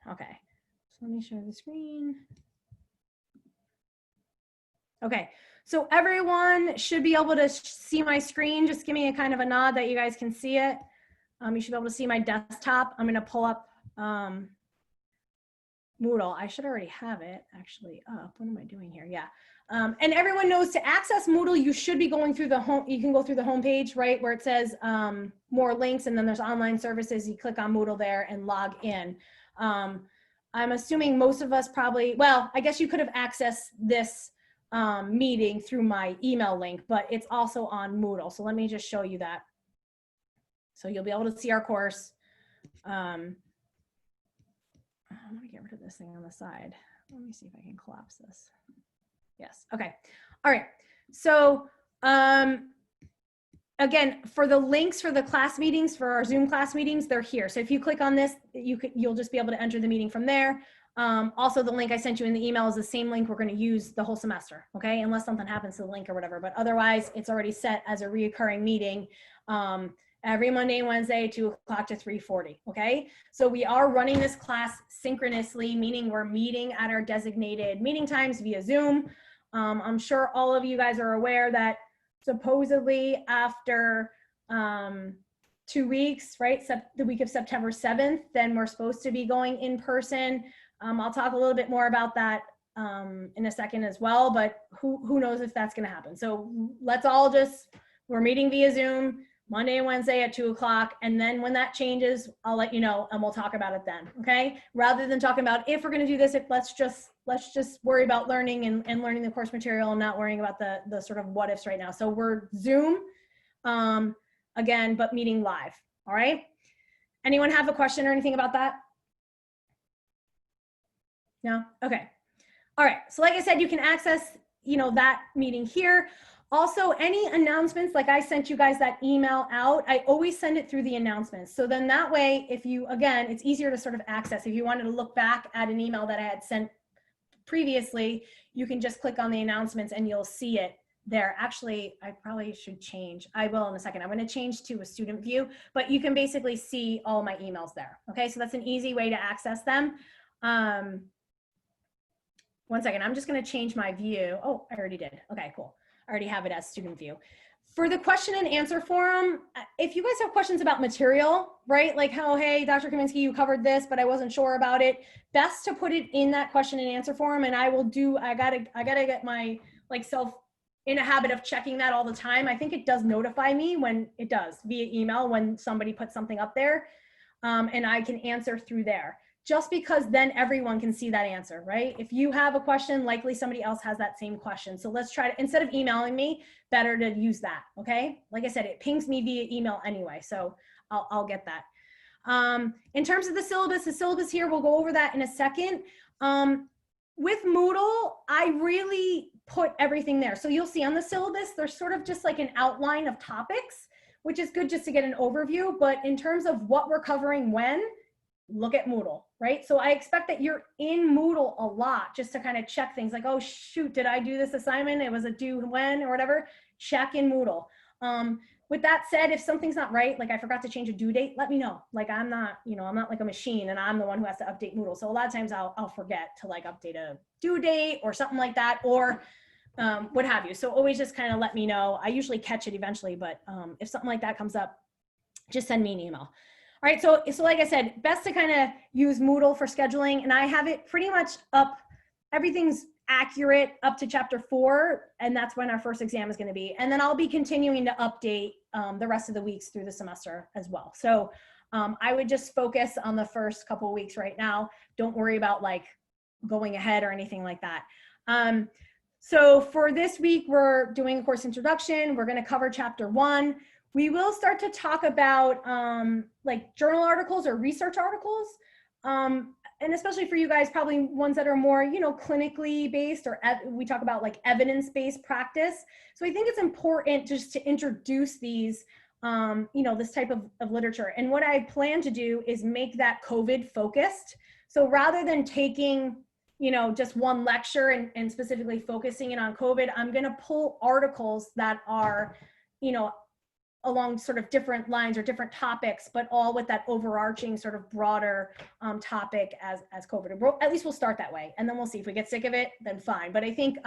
Okay, so let me share the screen. Okay, so everyone should be able to see my screen. Just give me a kind of a nod that you guys can see it. You should be able to see my desktop. I'm going to pull up Moodle. I should already have it actually up. What am I doing here? Yeah. And everyone knows to access Moodle, you should be going through the home. You can go through the home page, right, where it says more links, and then there's online services. You click on Moodle there and log in. I'm assuming most of us probably, well, I guess you could have accessed this meeting through my email link, but it's also on Moodle. So let me just show you that. So you'll be able to see our course. I'm gonna get rid of this thing on the side. Let me see if I can collapse this. Yes, okay. All right, so again, for the links for the class meetings, for our Zoom class meetings, they're here. So if you click on this, you'll just be able to enter the meeting from there. Also, the link I sent you in the email is the same link we're going to use the whole semester, okay? Unless something happens to the link or whatever, but otherwise it's already set as a reoccurring meeting every Monday and Wednesday, 2 o'clock to 3:40, okay? So we are running this class synchronously, meaning we're meeting at our designated meeting times via Zoom. I'm sure all of you guys are aware that supposedly after 2 weeks, right, the week of September 7th, then we're supposed to be going in person. I'll talk a little bit more about that in a second as well, but who knows if that's going to happen. So let's all just, we're meeting via Zoom Monday and Wednesday at 2 o'clock. And then when that changes, I'll let you know and we'll talk about it then. Okay. Rather than talking about if we're going to do this, let's just worry about learning and learning the course material and not worrying about the sort of what ifs right now. So we're Zoom again, but meeting live. All right. Anyone have a question or anything about that? No? Okay. All right. So like I said, you can access, that meeting here. Also, any announcements, like I sent you guys that email out, I always send it through the announcements. So then that way, if you, again, it's easier to sort of access. If you wanted to look back at an email that I had sent previously, you can just click on the announcements and you'll see it there. Actually, I probably should change. I will in a second. I'm going to change to a student view, but you can basically see all my emails there. Okay, so that's an easy way to access them. One second, I'm just going to change my view. Oh, I already did. Okay, cool. I already have it as student view. For the question and answer forum, if you guys have questions about material, right? Like how, hey, Dr. Kaminsky, you covered this, but I wasn't sure about it. Best to put it in that question and answer forum. And I gotta get my self in a habit of checking that all the time. I think it does notify me when it does via email when somebody puts something up there, and I can answer through there. Just because then everyone can see that answer, right? If you have a question, likely somebody else has that same question. So let's try to, instead of emailing me, better to use that, okay? Like I said, it pings me via email anyway, so I'll get that. In terms of the syllabus here, we'll go over that in a second. With Moodle, I really put everything there. So you'll see on the syllabus, there's sort of just like an outline of topics, which is good just to get an overview, but in terms of what we're covering when, look at Moodle, right? So I expect that you're in Moodle a lot just to kind of check things like, oh shoot, did I do this assignment? It was a due when or whatever, check in Moodle. With that said, if something's not right, like I forgot to change a due date, let me know. Like I'm not like a machine and I'm the one who has to update Moodle. So a lot of times I'll forget to like update a due date or something like that, or what have you. So always just kind of let me know. I usually catch it eventually, but if something like that comes up, just send me an email. All right, so like I said, best to kind of use Moodle for scheduling, and I have it pretty much up, everything's accurate up to chapter 4, and that's when our first exam is going to be. And then I'll be continuing to update the rest of the weeks through the semester as well. So I would just focus on the first couple of weeks right now. Don't worry about like going ahead or anything like that. So for this week, we're doing a course introduction. We're going to cover chapter 1. We will start to talk about like journal articles or research articles. And especially for you guys, probably ones that are more, clinically based, or we talk about like evidence-based practice. So I think it's important just to introduce these, this type of literature. And what I plan to do is make that COVID focused. So rather than taking, just one lecture and specifically focusing it on COVID, I'm going to pull articles that are, along sort of different lines or different topics, but all with that overarching sort of broader topic as COVID. At least we'll start that way, and then we'll see if we get sick of it, then fine. But I think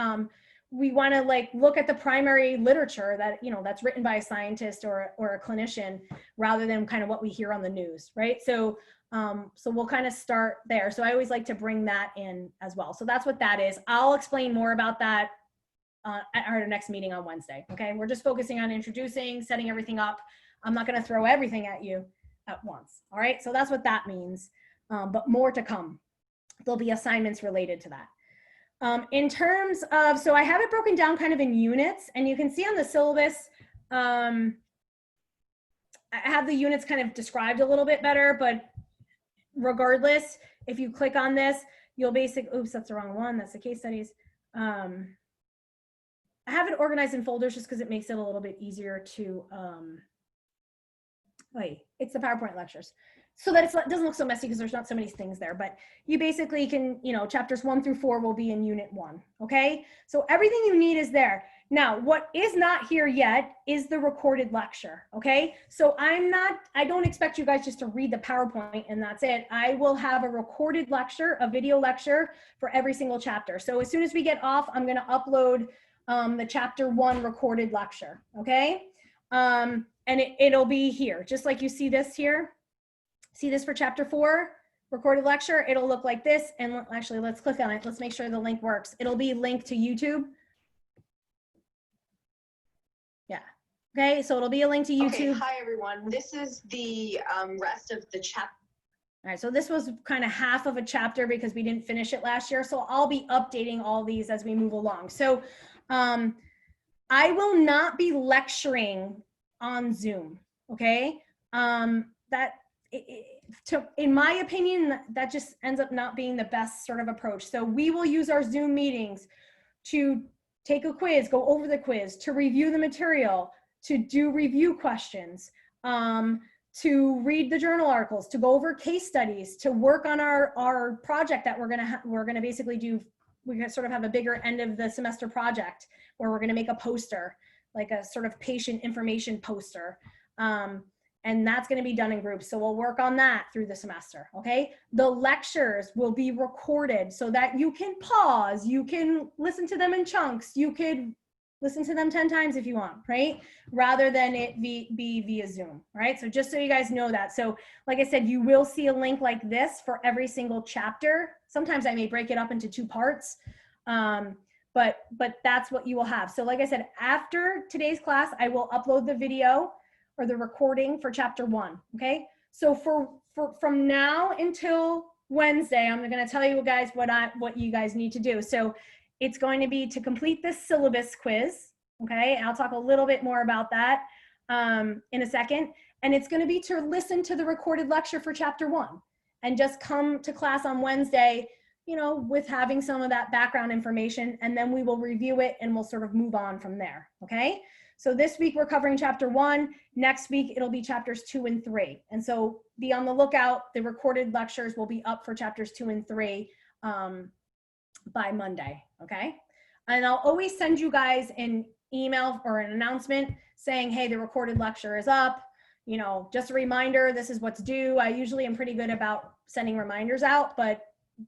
we want to like look at the primary literature that, you know, that's written by a scientist or a clinician, rather than kind of what we hear on the news, right? So so we'll kind of start there. So I always like to bring that in as well. So that's what that is. I'll explain more about that at our next meeting on Wednesday. Okay, we're just focusing on introducing, setting everything up. I'm not going to throw everything at you at once. All right, so that's what that means, but more to come. There'll be assignments related to that. In terms of, so I have it broken down kind of in units, and you can see on the syllabus, I have the units kind of described a little bit better, but regardless, if you click on this, you'll oops, that's the wrong one. That's the case studies. I have it organized in folders just because it makes it a little bit easier to, it's the PowerPoint lectures. So that it doesn't look so messy because there's not so many things there, but you basically can, you know, chapters 1 through 4 will be in unit 1, okay? So everything you need is there. Now, what is not here yet is the recorded lecture, okay? So I don't expect you guys just to read the PowerPoint and that's it. I will have a recorded lecture, a video lecture for every single chapter. So as soon as we get off, I'm gonna upload the chapter 1 recorded lecture, okay? And it'll be here, just like you see this here. See this for chapter 4, recorded lecture? It'll look like this. And actually, let's click on it. Let's make sure the link works. It'll be linked to YouTube. Yeah. Okay, so it'll be a link to YouTube. Okay, hi everyone. This is the rest of the chapter. All right, so this was kind of half of a chapter because we didn't finish it last year. So I'll be updating all these as we move along. So I will not be lecturing on Zoom, okay? In my opinion, that just ends up not being the best sort of approach. So we will use our Zoom meetings to take a quiz, go over the quiz, to review the material, to do review questions, to read the journal articles, to go over case studies, to work on our project that we're gonna basically do. We sort of have a bigger end of the semester project where we're gonna make a poster, like a sort of patient information poster. And that's going to be done in groups. So we'll work on that through the semester, okay? The lectures will be recorded so that you can pause, you can listen to them in chunks, you could listen to them 10 times if you want, right? Rather than it be via Zoom, right? So just so you guys know that. So like I said, you will see a link like this for every single chapter. Sometimes I may break it up into 2 parts, but that's what you will have. So like I said, after today's class, I will upload the video or the recording for chapter 1, okay? So from now until Wednesday, I'm gonna tell you guys what you guys need to do. So it's going to be to complete this syllabus quiz, okay? I'll talk a little bit more about that in a second. And it's gonna be to listen to the recorded lecture for chapter 1 and just come to class on Wednesday, you know, with having some of that background information, and then we will review it and we'll sort of move on from there, okay? So this week we're covering chapter 1. Next week it'll be chapters 2 and 3. And so be on the lookout. The recorded lectures will be up for chapters 2 and 3 by Monday, okay? And I'll always send you guys an email or an announcement saying, hey, the recorded lecture is up. You know, just a reminder, this is what's due. I usually am pretty good about sending reminders out, but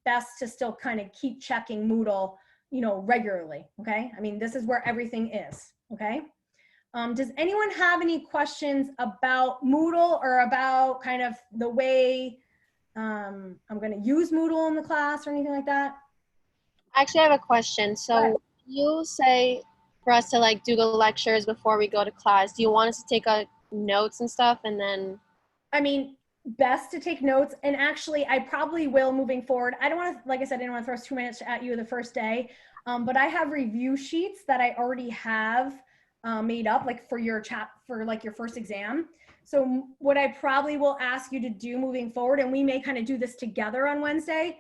best to still kind of keep checking Moodle, you know, regularly, okay? I mean, this is where everything is, okay? Does anyone have any questions about Moodle or about kind of the way I'm going to use Moodle in the class or anything like that? Actually, I have a question. So you say for us to like do the lectures before we go to class. Do you want us to take notes and stuff and then? I mean, best to take notes. And actually, I probably will moving forward. I don't want to, like I said, I didn't want to throw 2 minutes at you the first day, but I have review sheets that I already have made up like for your like your first exam. So what I probably will ask you to do moving forward, and we may kind of do this together on Wednesday,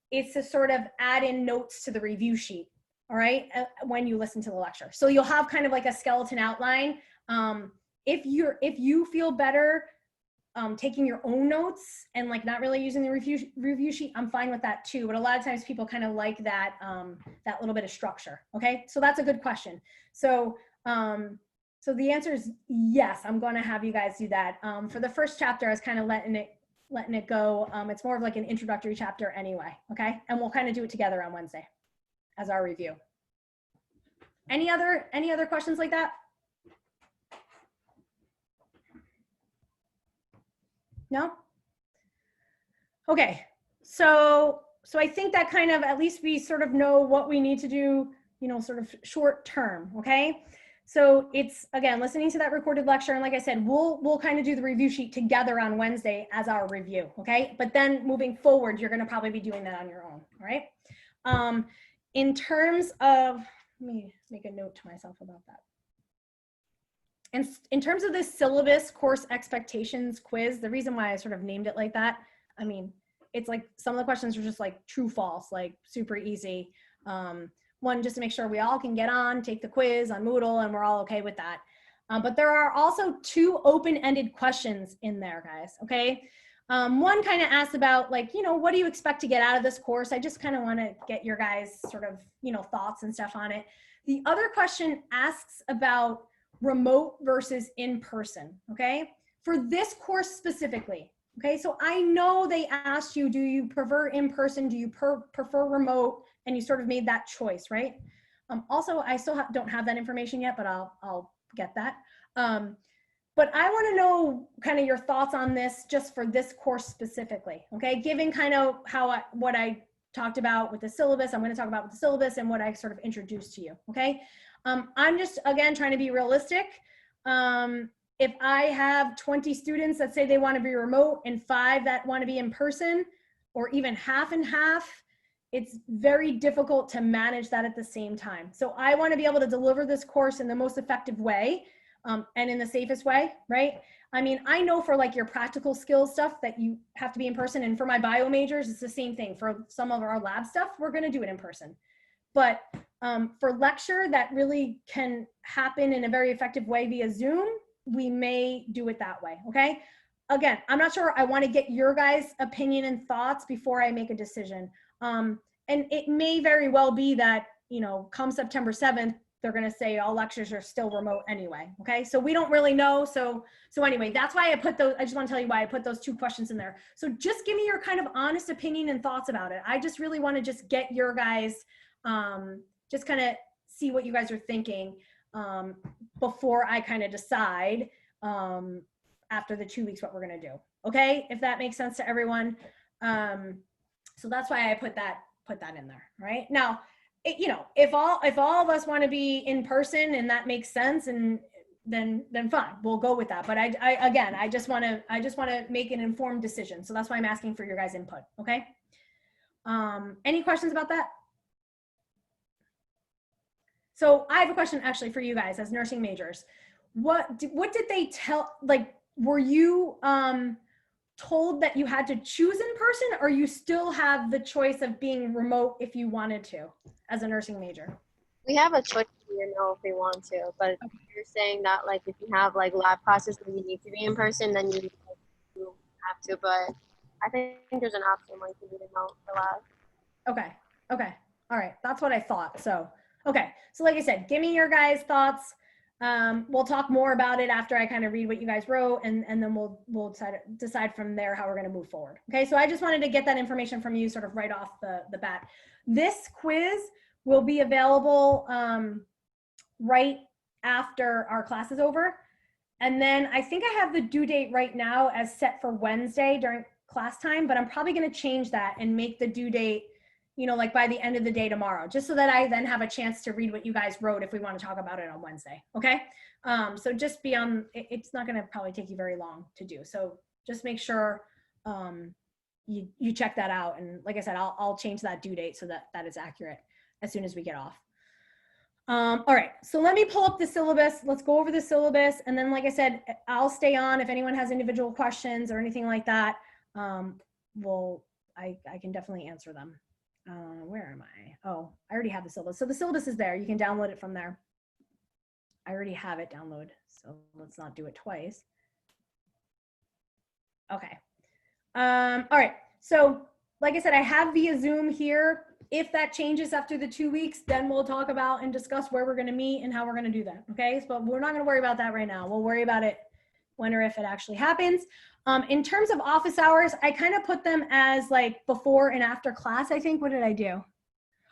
is to sort of add in notes to the review sheet, all right, when you listen to the lecture. So you'll have kind of like a skeleton outline. If you feel better taking your own notes and like not really using the review sheet, I'm fine with that too. But a lot of times people kind of like that, that little bit of structure, okay? So that's a good question. So So the answer is yes, I'm going to have you guys do that. For the first chapter, I was kind of letting it go. It's more of like an introductory chapter anyway, okay? And we'll kind of do it together on Wednesday as our review. Any other questions like that? No? Okay, so I think that kind of, at least we sort of know what we need to do, you know, sort of short term, okay? So it's, again, listening to that recorded lecture, and like I said, we'll kind of do the review sheet together on Wednesday as our review, okay? But then moving forward, you're gonna probably be doing that on your own, all right? In terms of, let me make a note to myself about that. And in terms of this syllabus course expectations quiz, the reason why I sort of named it like that, I mean, it's like some of the questions are just like true, false, like super easy. One, just to make sure we all can get on, take the quiz on Moodle, and we're all okay with that. But there are also 2 open-ended questions in there, guys, okay? One kind of asks about, like, you know, what do you expect to get out of this course? I just kind of want to get your guys sort of, you know, thoughts and stuff on it. The other question asks about remote versus in-person, okay? For this course specifically, okay? So I know they asked you, do you prefer in-person? Do you prefer remote? And you sort of made that choice, right? Also, I still don't have that information yet, but I'll get that. But I want to know kind of your thoughts on this just for this course specifically, okay? Given kind of what I talked about with the syllabus, I'm going to talk about with the syllabus and what I sort of introduced to you, okay? I'm just, again, trying to be realistic. If I have 20 students that say they want to be remote and 5 that want to be in person, or even half and half, it's very difficult to manage that at the same time. So I want to be able to deliver this course in the most effective way, and in the safest way, right? I mean, I know for like your practical skills stuff that you have to be in person, and for my bio majors, it's the same thing. For some of our lab stuff, we're going to do it in person. But for lecture that really can happen in a very effective way via Zoom, we may do it that way, okay? Again, I'm not sure. I want to get your guys' opinion and thoughts before I make a decision. And it may very well be that, you know, come September 7th, they're going to say all lectures are still remote anyway, okay? So we don't really know. So anyway, that's why I put those, I just want to tell you why I put those 2 questions in there. So just give me your kind of honest opinion and thoughts about it. I just really want to just get your guys, just kind of see what you guys are thinking before I kind of decide after the 2 weeks what we're going to do. Okay, if that makes sense to everyone. So that's why I put that in there. Right now, you know, if all of us want to be in person and that makes sense, and then fine, we'll go with that. But I just want to make an informed decision. So that's why I'm asking for your guys' input. Okay. Any questions about that? So I have a question actually for you guys as nursing majors. What did they tell, like, were you told that you had to choose in person, or you still have the choice of being remote if you wanted to as a nursing major? We have a choice, you know, if we want to, but Okay. you're saying that, like, if you have like lab classes and you need to be in person, then you have to. But I think there's an option where you can be remote for lab. Okay. Okay. All right. That's what I thought. So, okay. So like I said, give me your guys' thoughts. We'll talk more about it after I kind of read what you guys wrote, and then we'll decide from there how we're going to move forward. Okay. So I just wanted to get that information from you sort of right off the bat. This quiz will be available right after our class is over. And then I think I have the due date right now as set for Wednesday during class time, but I'm probably going to change that and make the due date, you know, like by the end of the day tomorrow, just so that I then have a chance to read what you guys wrote if we want to talk about it on Wednesday. Okay. So just be on, it's not going to probably take you very long to do. So just make sure you check that out. And like I said, I'll change that due date so that is accurate as soon as we get off. All right, so let me pull up the syllabus. Let's go over the syllabus. And then, like I said, I'll stay on if anyone has individual questions or anything like that. I can definitely answer them. Where am I? Oh, I already have the syllabus. So the syllabus is there. You can download it from there. I already have it download, so let's not do it twice. Okay. All right, so like I said, I have via Zoom here If that changes after the 2 weeks, then we'll talk about and discuss where we're going to meet and how we're going to do that. Okay. So we're not going to worry about that right now. We'll worry about it when or if it actually happens. In terms of office hours, I kind of put them as like before and after class, I think. What did I do?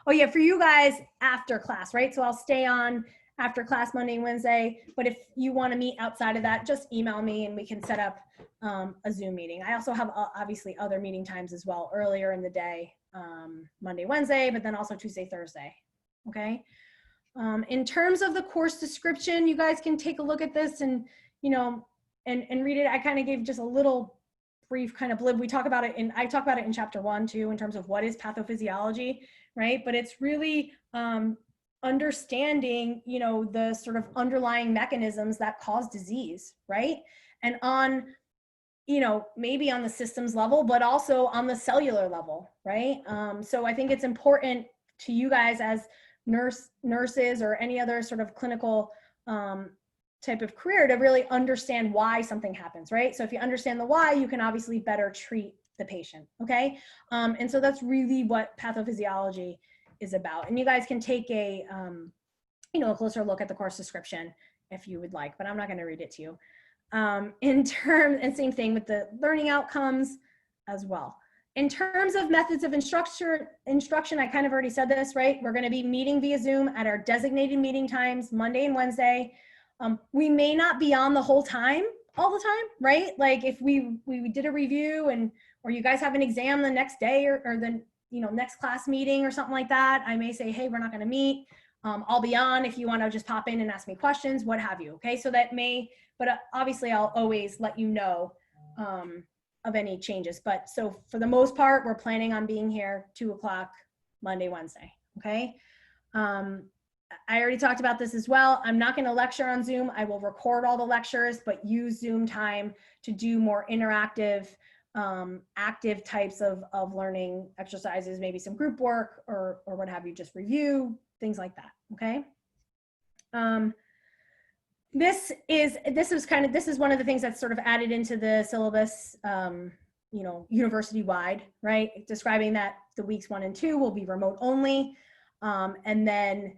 Oh yeah, for you guys after class, right? So I'll stay on after class Monday and Wednesday, but if you want to meet outside of that, just email me and we can set up a Zoom meeting. I also have obviously other meeting times as well, earlier in the day, Monday, Wednesday, but then also Tuesday, Thursday, okay? In terms of the course description, you guys can take a look at this and, you know, and read it. I kind of gave just a little brief kind of blib. We talk about it I talk about it in chapter 1 too, in terms of what is pathophysiology, right? But it's really understanding, you know, the sort of underlying mechanisms that cause disease, right? And on, you know, maybe on the systems level, but also on the cellular level, right? So I think it's important to you guys as nurses or any other sort of clinical type of career to really understand why something happens, right? So if you understand the why, you can obviously better treat the patient, okay? And so that's really what pathophysiology is about. And you guys can take a, you know, a closer look at the course description if you would like, but I'm not going to read it to you. In terms, and same thing with the learning outcomes as well. In terms of methods of instruction, I kind of already said this, right? We're going to be meeting via Zoom at our designated meeting times, Monday and Wednesday. We may not be on the whole time, all the time, right? Like if we did a review and, or you guys have an exam the next day or the, you know, next class meeting or something like that, I may say, hey, we're not going to meet. I'll be on if you want to just pop in and ask me questions, what have you. Okay. So that may, but obviously I'll always let you know of any changes. But so for the most part, we're planning on being here 2 o'clock Monday, Wednesday. Okay. I already talked about this as well. I'm not going to lecture on Zoom. I will record all the lectures, but use Zoom time to do more interactive, active types of learning exercises, maybe some group work or what have you, just review, things like that. Okay. This is one of the things that's sort of added into the syllabus, you know, university wide, right? Describing that the weeks 1 and 2 will be remote only. And then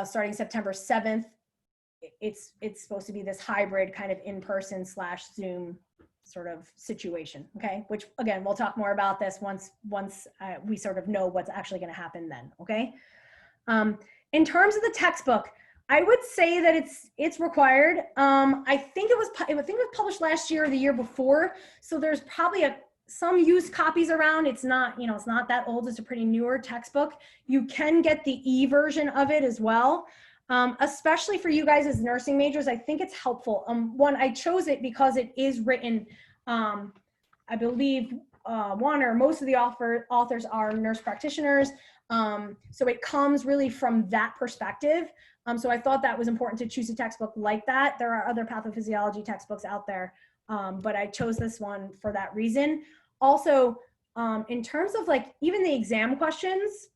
starting September 7th, it's supposed to be this hybrid kind of in-person / Zoom sort of situation, okay? Which again, we'll talk more about this once we sort of know what's actually going to happen then, okay? In terms of the textbook, I would say that it's required. I think it was published last year or the year before, so there's probably some used copies around. It's not, you know, it's not that old. It's a pretty newer textbook. You can get the e-version of it as well. Especially for you guys as nursing majors, I think it's helpful. One, I chose it because it is written, I believe one or most of the authors are nurse practitioners. So it comes really from that perspective. So I thought that was important to choose a textbook like that. There are other pathophysiology textbooks out there, but I chose this one for that reason. Also, in terms of like even the exam questions,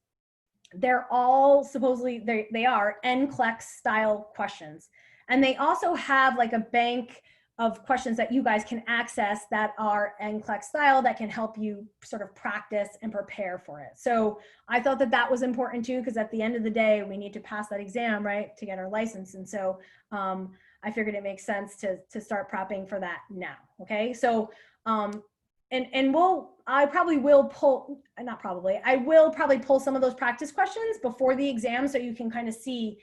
they're all supposedly, they are NCLEX style questions. And they also have like a bank of questions that you guys can access that are NCLEX style that can help you sort of practice and prepare for it. So I thought that that was important too, because at the end of the day, we need to pass that exam, right, to get our license. And so I figured it makes sense to start prepping for that now. Okay. So, I will probably pull some of those practice questions before the exam so you can kind of see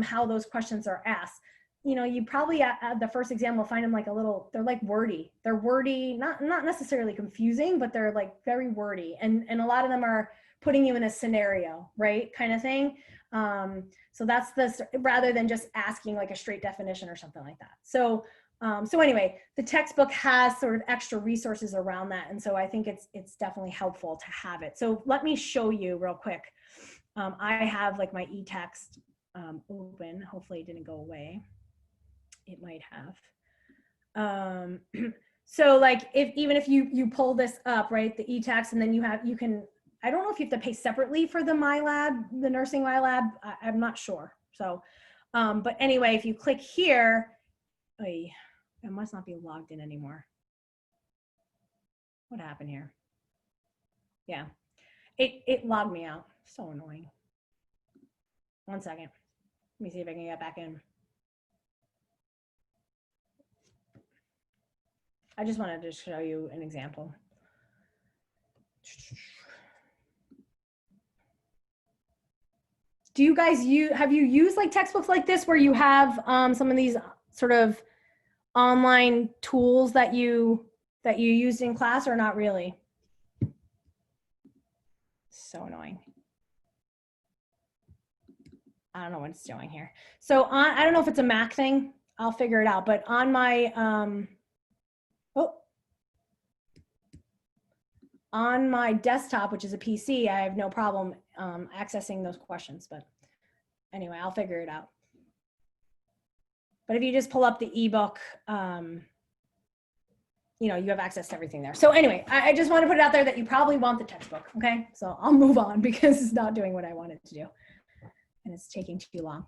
how those questions are asked. You know, you probably at the first exam will find them like they're like wordy. They're wordy, not necessarily confusing, but they're like very wordy. And a lot of them are putting you in a scenario, right? Kind of thing. So that's rather than just asking like a straight definition or something like that. So anyway, the textbook has sort of extra resources around that. And so I think it's definitely helpful to have it. So let me show you real quick. I have like my e-text open. Hopefully it didn't go away. It might have. So like even if you pull this up, right, the e-text, and then you can, I don't know if you have to pay separately for the MyLab, the nursing MyLab. I'm not sure. So, but anyway, if you click here, I must not be logged in anymore. What happened here? Yeah. It logged me out. So annoying. 1 second. Let me see if I can get back in. I just wanted to show you an example. Do you guys have you used like textbooks like this where you have some of these sort of online tools that you used in class, or not really? So annoying. I don't know what it's doing here. So I don't know if it's a Mac thing. I'll figure it out. But on my on my desktop, which is a PC, I have no problem accessing those questions. But anyway, I'll figure it out. But if you just pull up the ebook, you know, you have access to everything there. So anyway, I just want to put it out there that you probably want the textbook. Okay, so I'll move on because it's not doing what I wanted to do, and it's taking too long.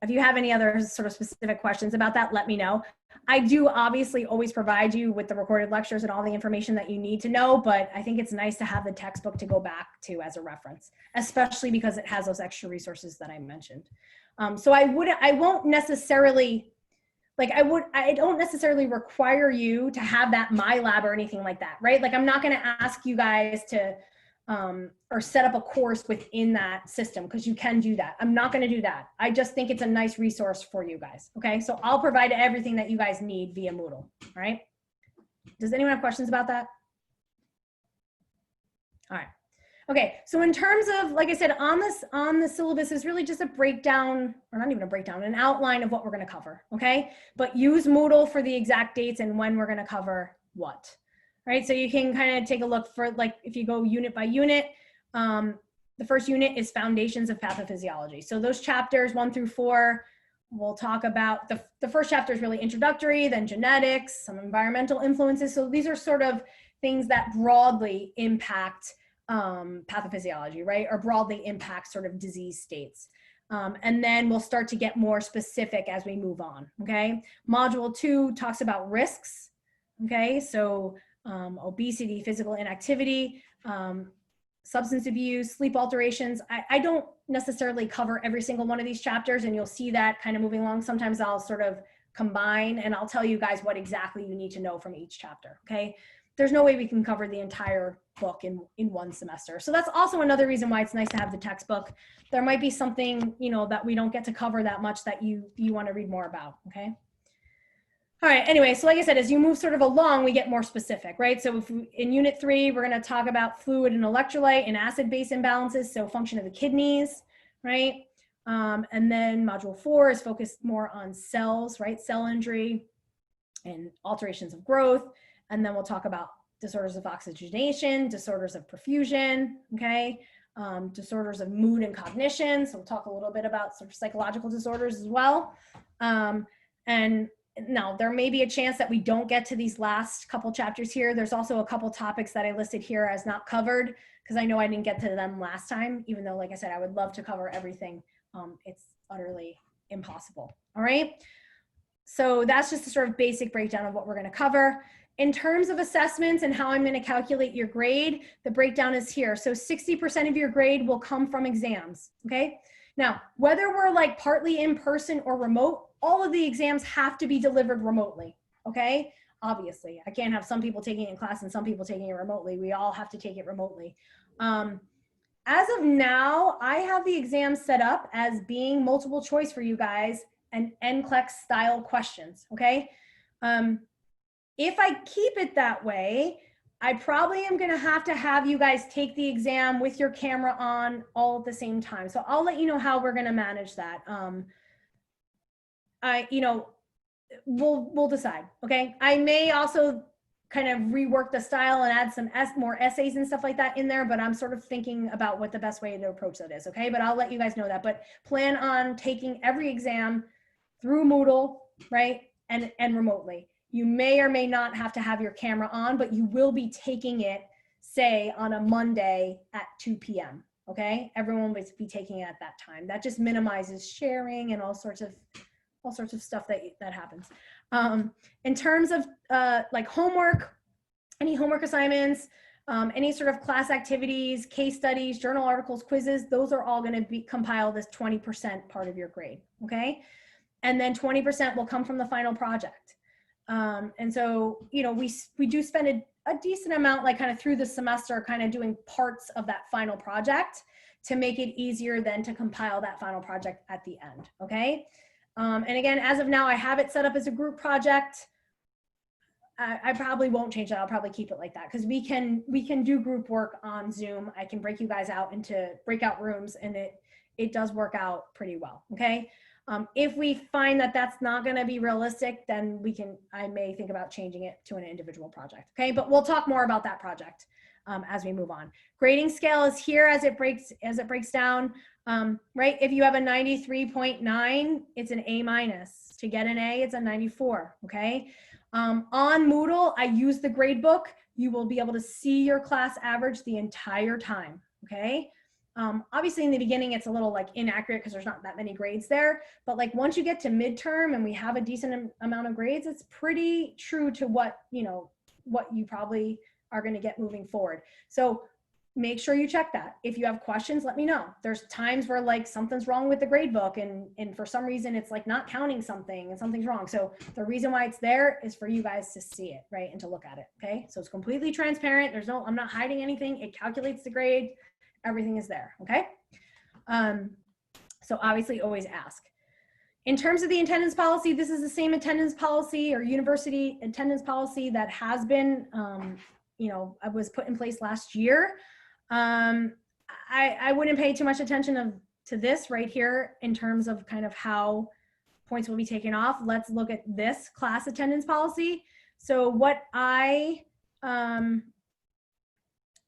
If you have any other sort of specific questions about that, let me know. I do obviously always provide you with the recorded lectures and all the information that you need to know, but I think it's nice to have the textbook to go back to as a reference, especially because it has those extra resources that I mentioned. So I won't necessarily, like I don't necessarily require you to have that MyLab or anything like that, right? Like I'm not gonna ask you guys to, or set up a course within that system, because you can do that. I'm not going to do that. I just think it's a nice resource for you guys. Okay, so I'll provide everything that you guys need via Moodle. All right. Does anyone have questions about that? All right. Okay, so in terms of, like I said, on the syllabus is really just a breakdown, or not even a breakdown, an outline of what we're going to cover. Okay, but use Moodle for the exact dates and when we're going to cover what. Right, so you can kind of take a look for, like, if you go unit by unit, the first unit is Foundations of Pathophysiology. So those chapters 1 through 4, we'll talk about, the first chapter is really introductory, then genetics, some environmental influences. So these are sort of things that broadly impact pathophysiology, right, or broadly impact sort of disease states. And then we'll start to get more specific as we move on, okay? Module 2 talks about risks, okay? So obesity, physical inactivity, substance abuse, sleep alterations. I don't necessarily cover every single one of these chapters, and you'll see that kind of moving along. Sometimes I'll sort of combine and I'll tell you guys what exactly you need to know from each chapter, okay? There's no way we can cover the entire book in one semester. So that's also another reason why it's nice to have the textbook. There might be something, you know, that we don't get to cover that much that you want to read more about, okay? All right, anyway, so like I said, as you move sort of along, we get more specific, right? So if in unit 3, we're going to talk about fluid and electrolyte and acid-base imbalances, so function of the kidneys, right? And then module 4 is focused more on cells, right? Cell injury and alterations of growth. And then we'll talk about disorders of oxygenation, disorders of perfusion, okay? Disorders of mood and cognition. So we'll talk a little bit about sort of psychological disorders as well. And now, there may be a chance that we don't get to these last couple chapters here. There's also a couple topics that I listed here as not covered, because I know I didn't get to them last time, even though, like I said, I would love to cover everything. It's utterly impossible. All right. So that's just a sort of basic breakdown of what we're going to cover. In terms of assessments and how I'm going to calculate your grade, the breakdown is here. So 60% of your grade will come from exams. Okay. Now, whether we're like partly in person or remote, all of the exams have to be delivered remotely, okay? Obviously, I can't have some people taking it in class and some people taking it remotely. We all have to take it remotely. As of now, I have the exam set up as being multiple choice for you guys and NCLEX style questions, okay? If I keep it that way, I probably am gonna have you guys take the exam with your camera on all at the same time. So I'll let you know how we're gonna manage that. You know, we'll decide, okay? I may also kind of rework the style and add some more essays and stuff like that in there, but I'm sort of thinking about what the best way to approach that is, okay? But I'll let you guys know that, but plan on taking every exam through Moodle, right? And remotely. You may or may not have to have your camera on, but you will be taking it, say, on a Monday at 2 p.m., okay? Everyone will be taking it at that time. That just minimizes sharing and all sorts of stuff that happens. In terms of like homework, any homework assignments, Any sort of class activities, case studies, journal articles, quizzes, those are all going to be compiled as 20% part of your grade, okay? And then 20% will come from the final project. And so, you know, we do spend a decent amount, like kind of through the semester, kind of doing parts of that final project to make it easier then to compile that final project at the end, okay? And again, as of now, I have it set up as a group project. I probably won't change that. I'll probably keep it like that because we can do group work on Zoom. I can break you guys out into breakout rooms, and it does work out pretty well, okay? If we find that that's not going to be realistic, then I may think about changing it to an individual project, okay? But we'll talk more about that project as we move on. Grading scale is here as it breaks down, right? If you have a 93.9, it's an A minus. To get an A, it's a 94, okay? On Moodle, I use the grade book. You will be able to see your class average the entire time, okay? Obviously in the beginning, it's a little like inaccurate because there's not that many grades there, but like once you get to midterm and we have a decent amount of grades, it's pretty true to what you probably are going to get moving forward. So make sure you check that. If you have questions, let me know. There's times where like something's wrong with the grade book and for some reason it's like not counting something and something's wrong. So the reason why it's there is for you guys to see it, right? And to look at it, okay? So it's completely transparent. I'm not hiding anything. It calculates the grade. Everything is there, okay? So obviously always ask. In terms of the attendance policy, this is the same attendance policy or university attendance policy that has been, was put in place last year. I wouldn't pay too much attention to this right here in terms of kind of how points will be taken off. Let's look at this class attendance policy. So what I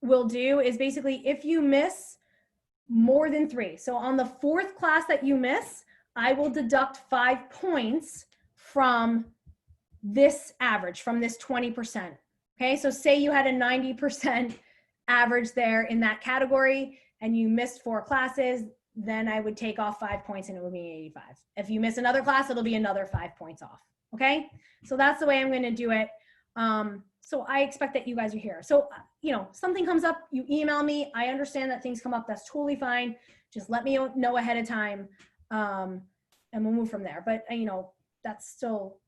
will do is basically if you miss more than 3, so on the 4th class that you miss, I will deduct 5 points from this average, from this 20%. Okay, so say you had a 90% average there in that category and you missed 4 classes, then I would take off 5 points and it would be 85. If you miss another class, it'll be another 5 points off. Okay, so that's the way I'm going to do it. So I expect that you guys are here. So, something comes up, you email me. I understand that things come up. That's totally fine. Just let me know ahead of time and we'll move from there. But, that's still,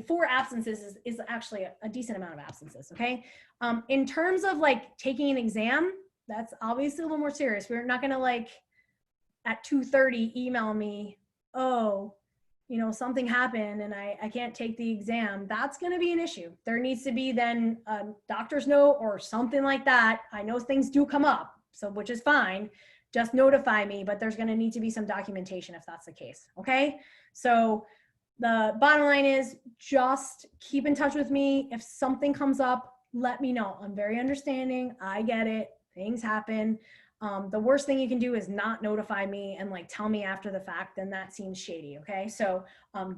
4 absences is actually a decent amount of absences, okay? In terms of like taking an exam, that's obviously a little more serious. We're not gonna like at 2:30 email me, oh, something happened and I can't take the exam. That's gonna be an issue. There needs to be then a doctor's note or something like that. I know things do come up, so which is fine. Just notify me, but there's gonna need to be some documentation if that's the case, okay? So the bottom line is just keep in touch with me. If something comes up, let me know. I'm very understanding. I get it. Things happen. The worst thing you can do is not notify me and like tell me after the fact, then that seems shady, okay? So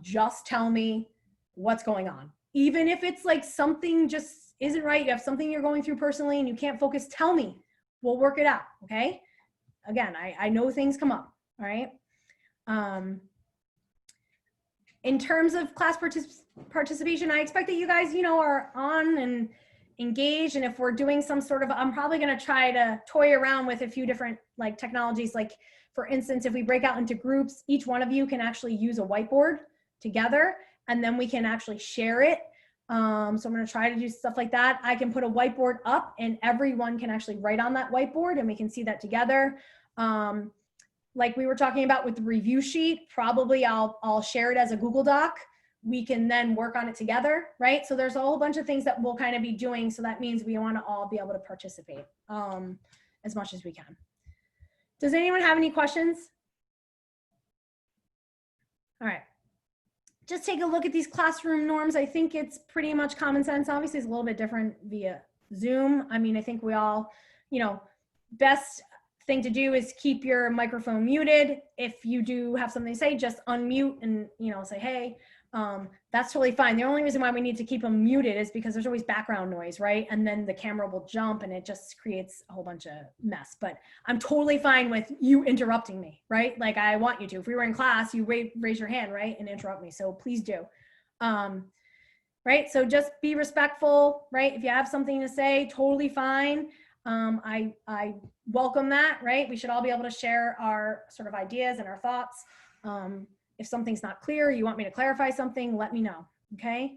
just tell me what's going on. Even if it's like something just isn't right, you have something you're going through personally and you can't focus, tell me. We'll work it out, okay? Again, I know things come up, all right? In terms of class participation, I expect that you guys, are on and engaged. And if we're doing some sort of, I'm probably going to try to toy around with a few different like technologies. Like for instance, if we break out into groups, each one of you can actually use a whiteboard together and then we can actually share it. So I'm going to try to do stuff like that. I can put a whiteboard up and everyone can actually write on that whiteboard and we can see that together. Like we were talking about with the review sheet, probably I'll share it as a Google Doc. We can then work on it together, right? So there's a whole bunch of things that we'll kind of be doing. So that means we want to all be able to participate as much as we can. Does anyone have any questions? All right. Just take a look at these classroom norms. I think it's pretty much common sense. Obviously, it's a little bit different via Zoom. I think we all, best thing to do is keep your microphone muted. If you do have something to say, just unmute and, say, hey, that's totally fine. The only reason why we need to keep them muted is because there's always background noise, right? And then the camera will jump and it just creates a whole bunch of mess. But I'm totally fine with you interrupting me, right? Like I want you to. If we were in class, you raise your hand, right? And interrupt me. So please do. right? So just be respectful, right? If you have something to say, totally fine. I welcome that, right? We should all be able to share our sort of ideas and our thoughts. If something's not clear, you want me to clarify something, let me know, okay?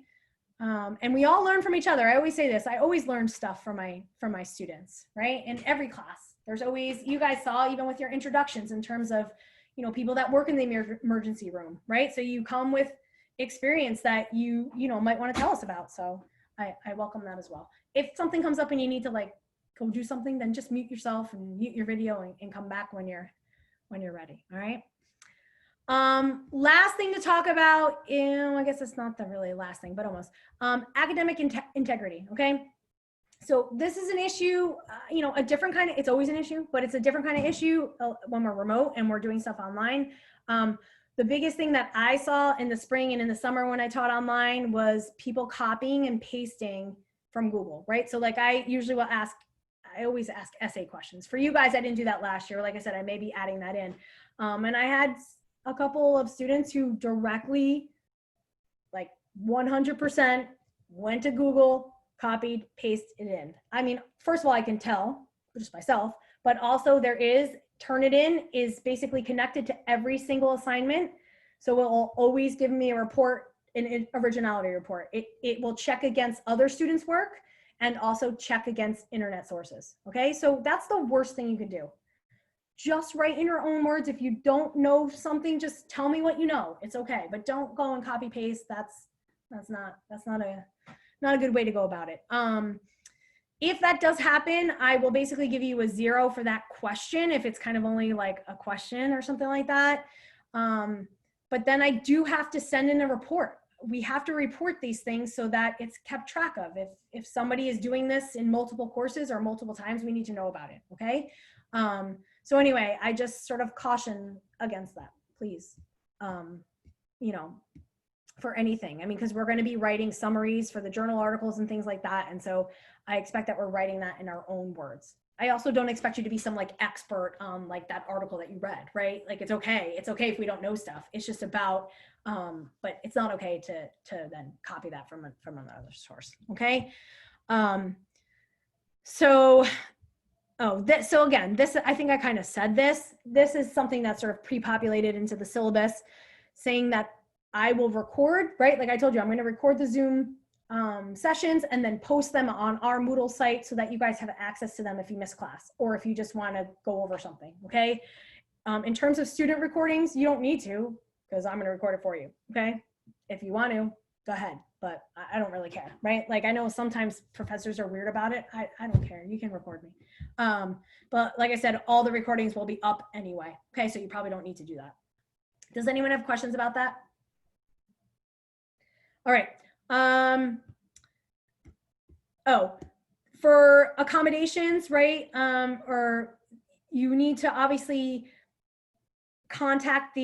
And we all learn from each other. I always say this, I always learn stuff from my students, right? In every class, there's always, you guys saw even with your introductions in terms of, you know, people that work in the emergency room, right? So you come with experience that you know, might want to tell us about. So I welcome that as well. If something comes up and you need to like go do something, then just mute yourself and mute your video and come back when you're ready. All right. Last thing to talk about, I guess it's not the really last thing, but almost, academic integrity. Okay. So this is an issue, you know, a different kind of, it's always an issue, but it's a different kind of issue when we're remote and we're doing stuff online. The biggest thing that I saw in the spring and in the summer when I taught online was people copying and pasting from Google, right? So like I usually will ask, I always ask essay questions. For you guys, I didn't do that last year. Like I said, I may be adding that in. And I had a couple of students who directly, like 100% went to Google, copied, pasted it in. I mean, first of all, I can tell just myself, but also there is, Turnitin is basically connected to every single assignment. So it will always give me a report, an originality report. It will check against other students' work and also check against internet sources. Okay, so that's the worst thing you can do. Just write in your own words. If you don't know something, just tell me what you know. It's okay, but don't go and copy paste. That's not a good way to go about it. If that does happen, I will basically give you a 0 for that question if it's kind of only like a question or something like that. But then I do have to send in a report. We have to report these things so that it's kept track of. If somebody is doing this in multiple courses or multiple times, we need to know about it, okay? So anyway, I just sort of caution against that, please. You know, for anything. I mean, because we're going to be writing summaries for the journal articles and things like that. And so I expect that we're writing that in our own words. I also don't expect you to be some like expert on like that article that you read, right? Like it's okay. It's okay if we don't know stuff. It's just about, but it's not okay to then copy that from another source. Okay. So again, this, I think I kind of said this is something that's sort of pre-populated into the syllabus, saying that I will record, right? Like I told you, I'm going to record the Zoom sessions and then post them on our Moodle site so that you guys have access to them if you miss class or if you just want to go over something, okay? In terms of student recordings, you don't need to because I'm going to record it for you, okay? If you want to, go ahead, but I don't really care, right? Like I know sometimes professors are weird about it. I don't care. You can record me. But like I said, all the recordings will be up anyway, okay? So you probably don't need to do that. Does anyone have questions about that? All right. For accommodations, right? Or you need to obviously contact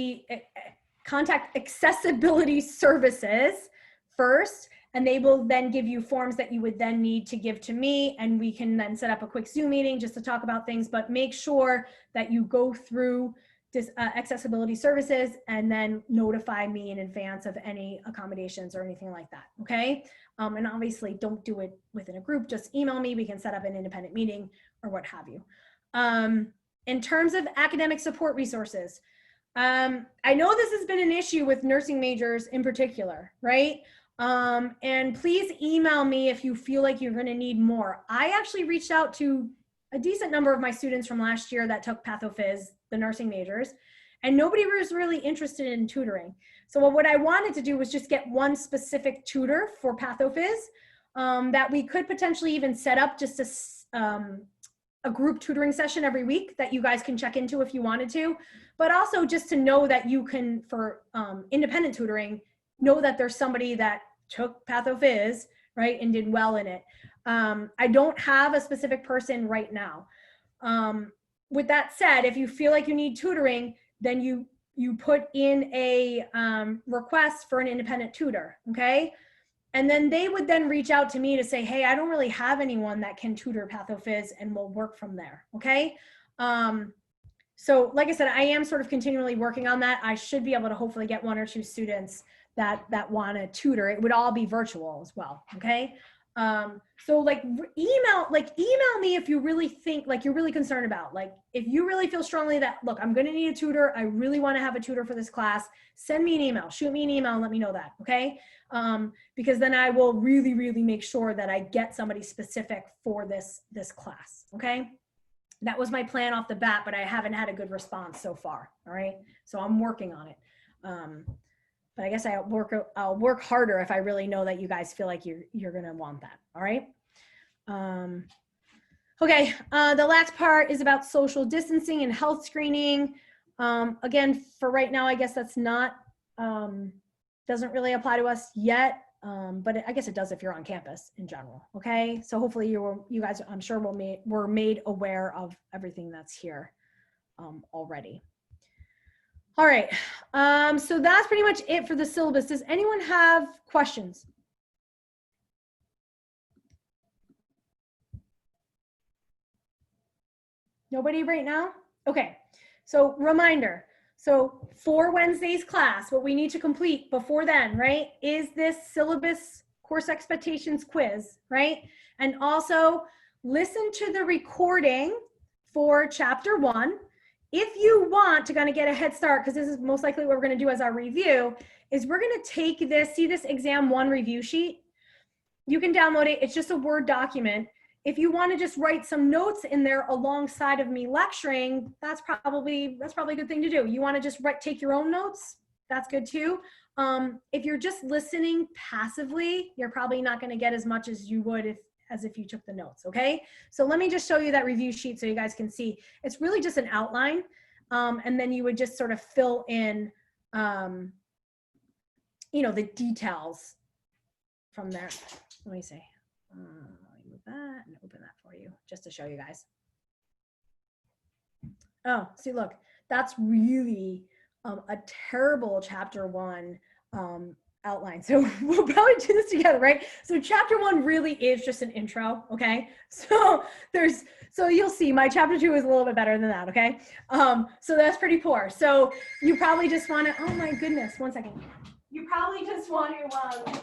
accessibility services first, and they will then give you forms that you would then need to give to me, and we can then set up a quick Zoom meeting just to talk about things, but make sure that you go through this accessibility services and then notify me in advance of any accommodations or anything like that, okay? And obviously don't do it within a group, just email me, we can set up an independent meeting or what have you. In terms of academic support resources, I know this has been an issue with nursing majors in particular, right? And please email me if you feel like you're gonna need more. I actually reached out to a decent number of my students from last year that took pathophys, the nursing majors, and nobody was really interested in tutoring. So what I wanted to do was just get one specific tutor for pathophys that we could potentially even set up just a group tutoring session every week that you guys can check into if you wanted to, but also just to know that you can, for independent tutoring, know that there's somebody that took pathophys, right, and did well in it. I don't have a specific person right now. With that said, if you feel like you need tutoring, then you put in a request for an independent tutor, okay? And then they would then reach out to me to say, hey, I don't really have anyone that can tutor pathophys, and we'll work from there, okay? So like I said, I am sort of continually working on that. I should be able to hopefully get 1 or 2 students that want to tutor. It would all be virtual as well. Okay. So like email me if you really think, like you're really concerned about, like if you really feel strongly that, look, I'm going to need a tutor. I really want to have a tutor for this class. Send me an email, shoot me an email and let me know that. Okay. Because then I will really, really make sure that I get somebody specific for this class. Okay. That was my plan off the bat, but I haven't had a good response so far. All right. So I'm working on it. But I guess I'll work harder if I really know that you guys feel like you're going to want that. All right. Okay. The last part is about social distancing and health screening. Again, for right now, I guess that's not, doesn't really apply to us yet. But I guess it does if you're on campus in general. Okay. So hopefully you guys, I'm sure were made aware of everything that's here already. All right. So that's pretty much it for the syllabus. Does anyone have questions? Nobody right now? Okay. So reminder. So for Wednesday's class, what we need to complete before then, right, is this syllabus course expectations quiz, right? And also listen to the recording for chapter 1. If you want to kind of get a head start, because this is most likely what we're going to do as our review, is we're going to take this, see this exam 1 review sheet. You can download it. It's just a Word document. If you want to just write some notes in there alongside of me lecturing, that's probably a good thing to do. You want to just take your own notes, that's good too. If you're just listening passively, you're probably not going to get as much as you would as if you took the notes. Okay, so let me just show you that review sheet so you guys can see. It's really just an outline, and then you would just sort of fill in, you know, the details from there. Let me see. Move that and open that for you just to show you guys. Oh, see, look, that's really a terrible chapter 1 outline. So we'll probably do this together, right? So chapter 1 really is just an intro. Okay. So you'll see my chapter 2 is a little bit better than that. Okay. So that's pretty poor. So you probably just want to, oh my goodness, one second. You probably just want to,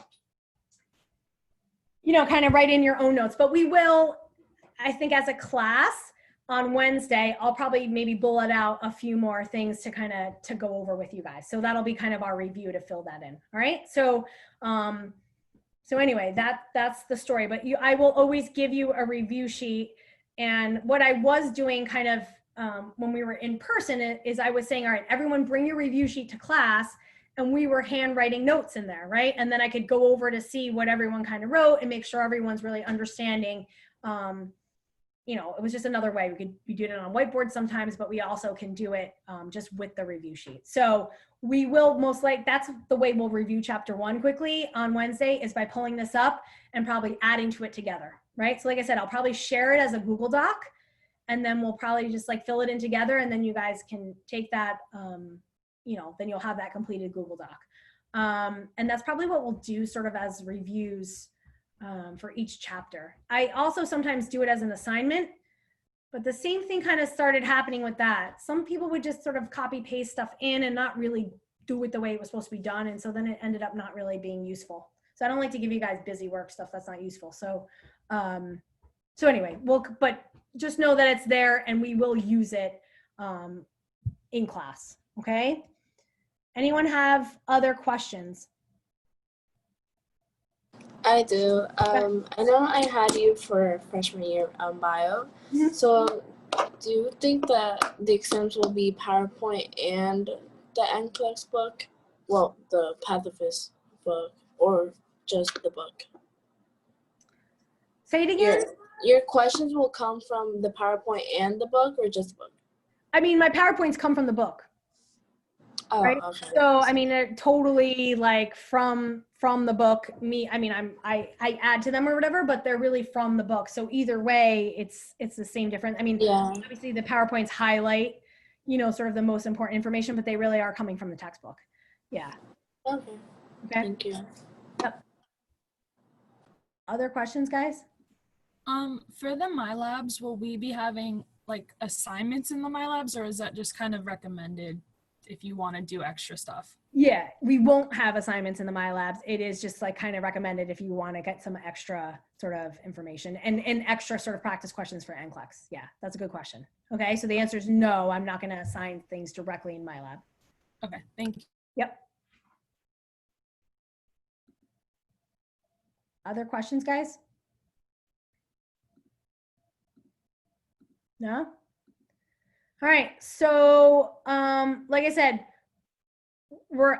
you know, kind of write in your own notes, but we will, I think as a class on Wednesday, I'll probably maybe bullet out a few more things to go over with you guys. So that'll be kind of our review to fill that in. All right. So, so anyway, that's the story, but I will always give you a review sheet. And what I was doing kind of, when we were in person is I was saying, all right, everyone bring your review sheet to class. And we were handwriting notes in there, right? And then I could go over to see what everyone kind of wrote and make sure everyone's really understanding. You know, it was just another way. We do it on a whiteboard sometimes, but we also can do it just with the review sheet. So we will that's the way we'll review chapter 1 quickly on Wednesday, is by pulling this up and probably adding to it together, right? So like I said, I'll probably share it as a Google Doc, and then we'll probably just like fill it in together, and then you guys can take that, you know, then you'll have that completed Google Doc. And that's probably what we'll do sort of as reviews for each chapter. I also sometimes do it as an assignment, but the same thing kind of started happening with that. Some people would just sort of copy paste stuff in and not really do it the way it was supposed to be done. And so then it ended up not really being useful. So I don't like to give you guys busy work stuff that's not useful. So, so anyway, but just know that it's there and we will use it in class. Okay. Anyone have other questions? I do. I know I had you for freshman year bio. Mm-hmm. So do you think that the exams will be PowerPoint and the NCLEX book? Well, the Pathofist book, or just the book? Say it again? Your questions will come from the PowerPoint and the book, or just the book? I mean, my PowerPoints come from the book. Oh, right? Okay. So, I mean, they're totally like from the book. I add to them or whatever, but they're really from the book. So either way, it's the same difference. I mean, yeah. Obviously the PowerPoints highlight, you know, sort of the most important information, but they really are coming from the textbook. Yeah. Okay. Thank you. Yep. Other questions, guys? For the MyLabs, will we be having like assignments in the MyLabs, or is that just kind of recommended if you want to do extra stuff? Yeah, we won't have assignments in the MyLabs. It is just like kind of recommended if you want to get some extra sort of information and extra sort of practice questions for NCLEX. Yeah, that's a good question. Okay, so the answer is no, I'm not going to assign things directly in MyLab. Okay, thank you. Yep. Other questions, guys? No? All right, so like I said,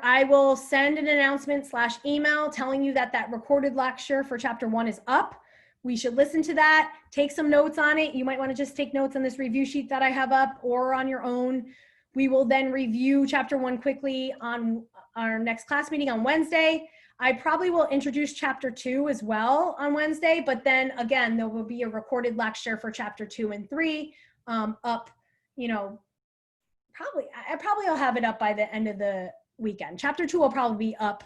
I will send an announcement / email telling you that that recorded lecture for chapter 1 is up. We should listen to that, take some notes on it. You might want to just take notes on this review sheet that I have up or on your own. We will then review chapter 1 quickly on our next class meeting on Wednesday. I probably will introduce chapter 2 as well on Wednesday, but then again, there will be a recorded lecture for chapter 2 and 3 up, you know, I probably will have it up by the end of the weekend. Chapter 2 will probably be up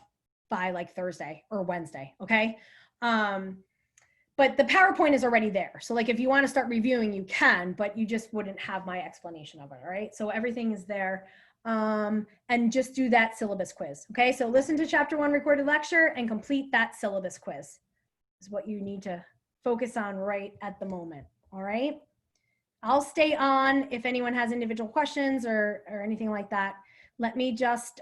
by like Thursday or Wednesday. Okay. But the PowerPoint is already there. So like if you want to start reviewing, you can, but you just wouldn't have my explanation of it. All right. So everything is there. And just do that syllabus quiz. Okay. So listen to chapter 1 recorded lecture and complete that syllabus quiz is what you need to focus on right at the moment. All right. I'll stay on if anyone has individual questions or anything like that. Let me just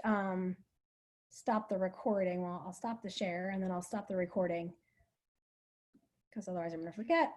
stop the recording. Well, I'll stop the share and then I'll stop the recording because otherwise I'm going to forget.